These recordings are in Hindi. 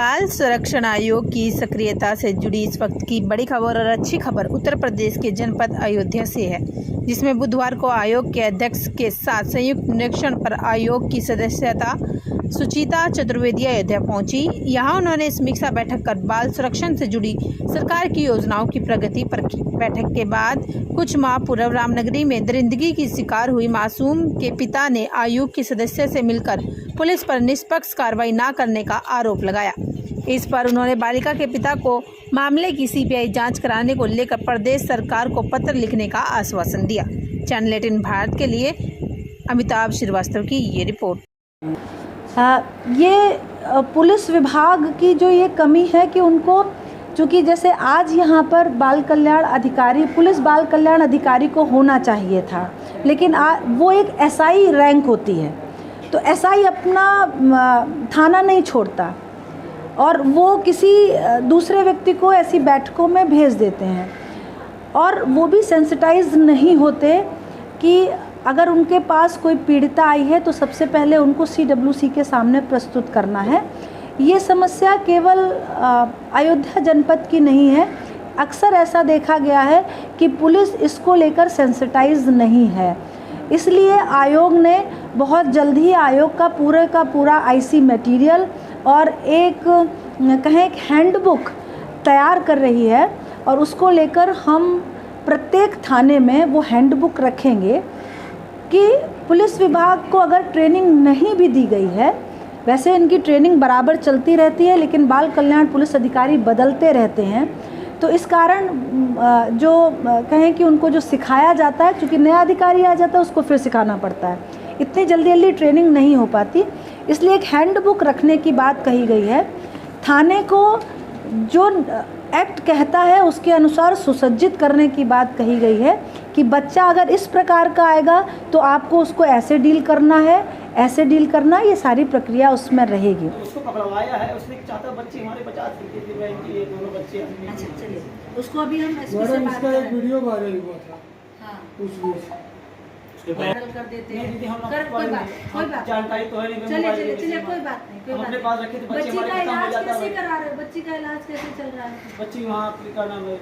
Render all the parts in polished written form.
बाल संरक्षण आयोग की सक्रियता से जुड़ी इस वक्त की बड़ी खबर और अच्छी खबर उत्तर प्रदेश के जनपद अयोध्या से है, जिसमें बुधवार को आयोग के अध्यक्ष के साथ संयुक्त निरीक्षण पर आयोग की सदस्यता सुचिता चतुर्वेदी अयोध्या पहुंची। यहां उन्होंने समीक्षा बैठक कर बाल संरक्षण से जुड़ी सरकार की योजनाओं की प्रगति परखी। बैठक के बाद कुछ माह पूर्व रामनगरी में दरिंदगी की शिकार हुई मासूम के पिता ने आयोग के सदस्य से मिलकर पुलिस पर निष्पक्ष कार्रवाई न करने का आरोप लगाया। इस पर उन्होंने बालिका के पिता को मामले की सीबीआई जांच कराने को लेकर प्रदेश सरकार को पत्र लिखने का आश्वासन दिया। चैनल 18 भारत के लिए अमिताभ श्रीवास्तव की ये रिपोर्ट। ये पुलिस विभाग की जो ये कमी है कि उनको, चूँकि जैसे आज यहाँ पर बाल कल्याण अधिकारी, पुलिस बाल कल्याण अधिकारी को होना चाहिए था, लेकिन वो एक एसआई रैंक होती है, तो एसआई अपना थाना नहीं छोड़ता और वो किसी दूसरे व्यक्ति को ऐसी बैठकों में भेज देते हैं, और वो भी सेंसिटाइज नहीं होते कि अगर उनके पास कोई पीड़िता आई है तो सबसे पहले उनको सीडब्ल्यूसी के सामने प्रस्तुत करना है। ये समस्या केवल अयोध्या जनपद की नहीं है, अक्सर ऐसा देखा गया है कि पुलिस इसको लेकर सेंसिटाइज नहीं है। इसलिए आयोग ने बहुत जल्द ही आयोग का पूरा आईसी मटेरियल और एक हैंडबुक तैयार कर रही है, और उसको लेकर हम प्रत्येक थाने में वो हैंडबुक रखेंगे कि पुलिस विभाग को अगर ट्रेनिंग नहीं भी दी गई है, वैसे इनकी ट्रेनिंग बराबर चलती रहती है, लेकिन बाल कल्याण पुलिस अधिकारी बदलते रहते हैं, तो इस कारण जो कहें कि उनको जो सिखाया जाता है, क्योंकि नया अधिकारी आ जाता है उसको फिर सिखाना पड़ता है, इतनी जल्दी ट्रेनिंग नहीं हो पाती। इसलिए एक हैंडबुक रखने की बात कही गई है। थाने को जो एक्ट कहता है उसके अनुसार सुसज्जित करने की बात कही गई है कि बच्चा अगर इस प्रकार का आएगा तो आपको उसको ऐसे डील करना है, ऐसे डील करना, ये सारी प्रक्रिया उसमें रहेगी। उसको पकड़वाया है, उसने चाहता बच्चे हमारे 50 थे, ये दोनों बच्चे। अच्छा चलिए, उसको अभी हम एसपी से बात कर रहे हैं। वीडियो वायरल हुआ था। हाँ, वायरल कर देते हैं। नहीं दीदी, हम कोई बात जानकारी तो है नहीं। चलिए कोई बात नहीं। अपने पास रखे तो बच्चे बच्ची का हमारे खत्म हो इलाज जाता कैसे है। करा रहे हो? बच्ची का इलाज कैसे चल रहा है? बच्ची वहाँ क्या नाम है,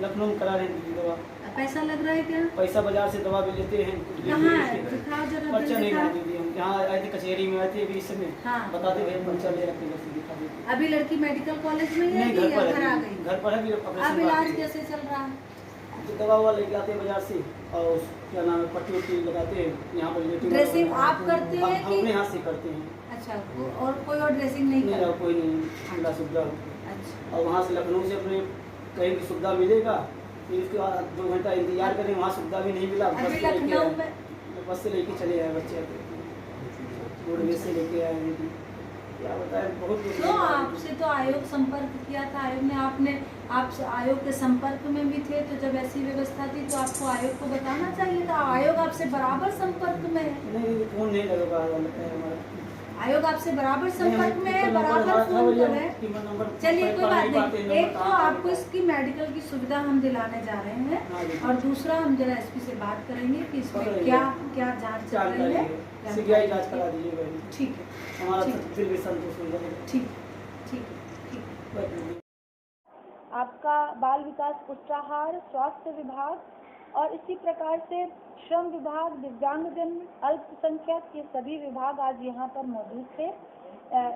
लखनऊ में करा रहे हैं दवा। पैसा लग रहा है क्या? पैसा बाजार से दवा भी लेते हैं। कहाँ है? दिखाओ जरा। पर्चा नहीं ला दीदी, हम यहाँ आए थे, कचहरी में आए थे अभी इस समय। हाँ। बताते भैया पर्चा ले रखे, बस दिखा देते। अभी लड़की मेडिकल कॉलेज में है कि घर आ गई? घर पर है। अब इलाज कैसे चल रहा है? दवा ववा लेके आते हैं बाजार से, और क्या नाम है, पट्टी वट्टी लगाते हैं यहाँ पर। ड्रेसिंग आप करते हैं कि अपने हाथ से करते हैं? अच्छा, और कोई और ड्रेसिंग नहीं नहीं, और कोई नहीं, ठंडा सुविधा। अच्छा, और वहाँ से लखनऊ से अपने कहीं भी सुविधा मिलेगा, फिर उसके बाद 2 घंटा इंतजार करें, वहाँ सुविधा भी नहीं मिला, बस से लेके चले आए बच्चे, रोडवेज से लेके आए हैं। क्या बताएं, बहुत तो आपसे तो आयोग संपर्क किया था, आयोग ने आप आयोग के संपर्क में भी थे, तो जब ऐसी व्यवस्था थी तो आपको आयोग को बताना चाहिए था। आयोग आपसे बराबर संपर्क में है। नहीं, फोन नहीं लगा हमारा। आयोग आपसे बराबर संपर्क में है, बराबर फोन कर रहे हैं। चलिए कोई बात नहीं। एक तो आपको इसकी मेडिकल की सुविधा हम दिलाने जा रहे हैं, और दूसरा हम जरा एसपी से बात करेंगे कि इसमें क्या जांच चल रही है। सीबीआई जांच करा दीजिएगा। ठीक है, हमारा फिर भी संतोष हो जाएगा। ठीक। आपका बाल विकास पुष्टाहार, स्वास्थ्य विभाग और इसी प्रकार से श्रम विभाग, दिव्यांगजन, अल्पसंख्यक, ये सभी विभाग आज यहाँ पर मौजूद थे।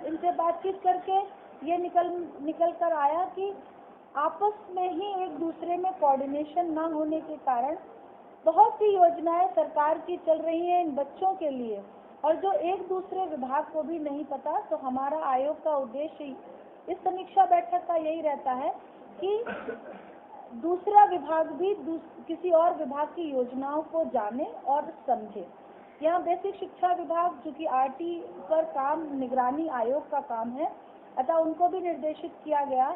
इनसे बातचीत करके ये निकल कर आया कि आपस में ही एक दूसरे में कोऑर्डिनेशन ना होने के कारण बहुत सी योजनाएं सरकार की चल रही हैं इन बच्चों के लिए, और जो एक दूसरे विभाग को भी नहीं पता। तो हमारा आयोग का उद्देश्य इस समीक्षा बैठक का यही रहता है कि दूसरा विभाग भी किसी और विभाग की योजनाओं को जाने और समझे। यहाँ बेसिक शिक्षा विभाग, जो कि आरटी पर काम, निगरानी आयोग का काम है, अतः उनको भी निर्देशित किया गया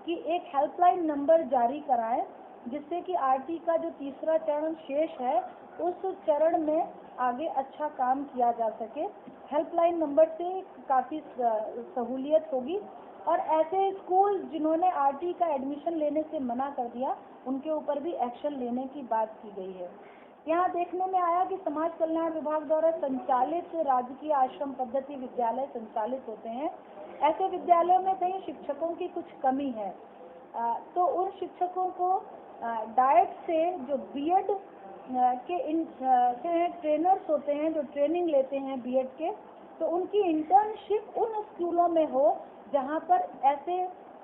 कि एक हेल्पलाइन नंबर जारी कराएं, जिससे कि आरटी का जो तीसरा चरण शेष है उस चरण में आगे अच्छा काम किया जा सके। हेल्पलाइन नंबर से काफ़ी सहूलियत होगी, और ऐसे स्कूल जिन्होंने आरटी का एडमिशन लेने से मना कर दिया, उनके ऊपर भी एक्शन लेने की बात की गई है। यहाँ देखने में आया कि समाज कल्याण विभाग द्वारा संचालित राजकीय आश्रम पद्धति विद्यालय संचालित होते हैं, ऐसे विद्यालयों में कहीं शिक्षकों की कुछ कमी है, तो उन शिक्षकों को डाइट से जो बीएड के से ट्रेनर्स होते हैं, जो ट्रेनिंग लेते हैं बीएड के, तो उनकी इंटर्नशिप उन स्कूलों में हो जहाँ पर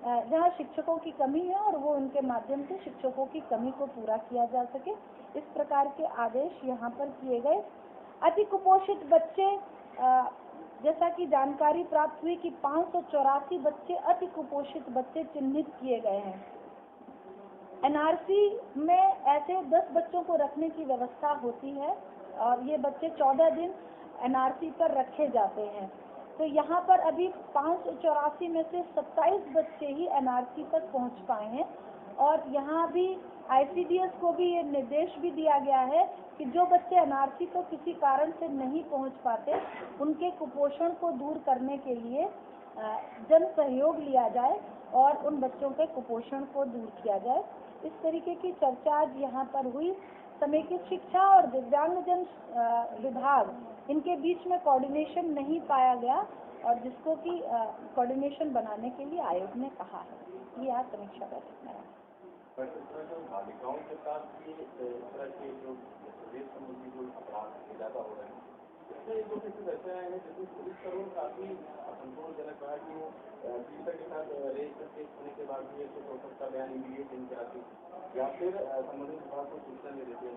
जहाँ शिक्षकों की कमी है और वो उनके माध्यम से शिक्षकों की कमी को पूरा किया जा सके। इस प्रकार के आदेश यहाँ पर किए गए। अति कुपोषित बच्चे, जैसा कि जानकारी प्राप्त हुई कि 584 बच्चे अति कुपोषित बच्चे चिन्हित किए गए हैं। एनआरसी में ऐसे 10 बच्चों को रखने की व्यवस्था होती है और ये बच्चे 14 दिन एनआरसी पर रखे जाते हैं। तो यहाँ पर अभी 584 में से 27 बच्चे ही एनआरसी तक पहुँच पाए हैं और यहाँ भी आईसीडीएस को भी ये निर्देश भी दिया गया है कि जो बच्चे एनआरसी पर किसी कारण से नहीं पहुँच पाते, उनके कुपोषण को दूर करने के लिए जन सहयोग लिया जाए और उन बच्चों के कुपोषण को दूर किया जाए। इस तरीके की चर्चा आज यहाँ पर हुई। समेकित शिक्षा और दिव्यांगजन विभाग, इनके बीच में कोऑर्डिनेशन नहीं पाया गया और जिसको कि कोऑर्डिनेशन बनाने के लिए आयोग ने कहा है। ये आज समीक्षा बैठक में है। बालिकाओं के साथ भी इस तरह के जो रेप संबंधी जो अपराध ज्यादा हो रहे हैं, जो केसेस ऐसे आए हैं जिसमें पुलिस का रोल काफी असंतोषजनक रहा कि वो पीड़िता के साथ रेप केस होने के बाद भी एक का बयान इमीडिएट नहीं कराती या फिर संबंधित विभाग को सूचना दे देती है।